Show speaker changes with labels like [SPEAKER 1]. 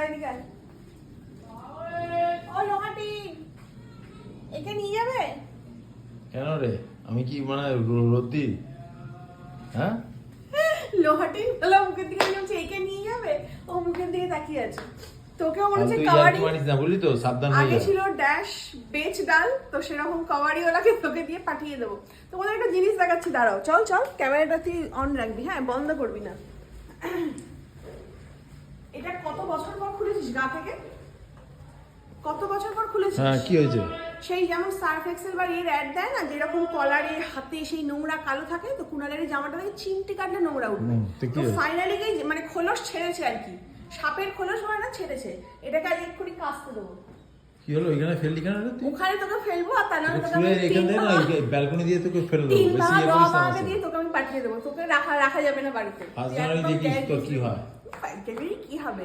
[SPEAKER 1] এদিকে আয়। ও লোহাটি একে নিয়ে যাবে?
[SPEAKER 2] কেন রে? আমি কি মানে রদ্দি? হ্যাঁ,
[SPEAKER 1] লোহাটি বলে মুখের দিকে বলছে একে নিয়ে যাবে, ও মুখের দিকে তাকিয়ে আছে। তোকেও মনে হচ্ছে
[SPEAKER 2] তুই
[SPEAKER 1] কাবাডি
[SPEAKER 2] মারিস না, বুঝলি তো, সাবধান হয়ে
[SPEAKER 1] আগে
[SPEAKER 2] যা।
[SPEAKER 1] ছিল ড্যাশ বেচ ডাল, তো সেরকম কাবাডিওয়ালাকে তোকে দিয়ে পাঠিয়ে দেবো। তোমাদের একটা জিনিস দেখাচ্ছি, দাঁড়াও, চল চল, ক্যামেরাটা তুই অন রাখবি, হ্যাঁ বন্ধ করবি না। এটা কত বছর পর খুলেছিস গা থেকে? কত বছর পর খুলেছিস?
[SPEAKER 2] হ্যাঁ, কি হয়েছে?
[SPEAKER 1] সেই যেমন সার্ফ এক্সেল বা এর অ্যাড দেয় না, যেরকম কলারে হাতে সেই নোংরা কালো থাকে, তো কুনালের জামাটা থেকে চিমটি কাটলে নোংরা উঠবে।
[SPEAKER 2] তো কি
[SPEAKER 1] তো
[SPEAKER 2] হয়েছে?
[SPEAKER 1] ফাইনালি মানে খোলস ছেড়েছে আর কি, সাপের খোলস হয় না, ছেড়েছে। এটাকে আজ এক্ষুনি কাচতে দেবো।
[SPEAKER 2] কি হলো এখানে? ফেললি কেন রে তুই?
[SPEAKER 1] ওখানে তোকে ফেলবো, আর তা নাহলে তোকে
[SPEAKER 2] ফুলের
[SPEAKER 1] আমি
[SPEAKER 2] এখান থেকে না, ব্যালকনি দিয়ে তোকে ফেলে দেবো।
[SPEAKER 1] তিন
[SPEAKER 2] বেশি
[SPEAKER 1] ভাগ
[SPEAKER 2] ইয়ে করিস না আমার
[SPEAKER 1] দিয়ে
[SPEAKER 2] সাথে।
[SPEAKER 1] তোকে আমি পাঠিয়ে দেবো। তোকে রাখা যাবে না বাড়িতে।
[SPEAKER 2] Personally দেখিস তো কি হয়।
[SPEAKER 1] কি হবে?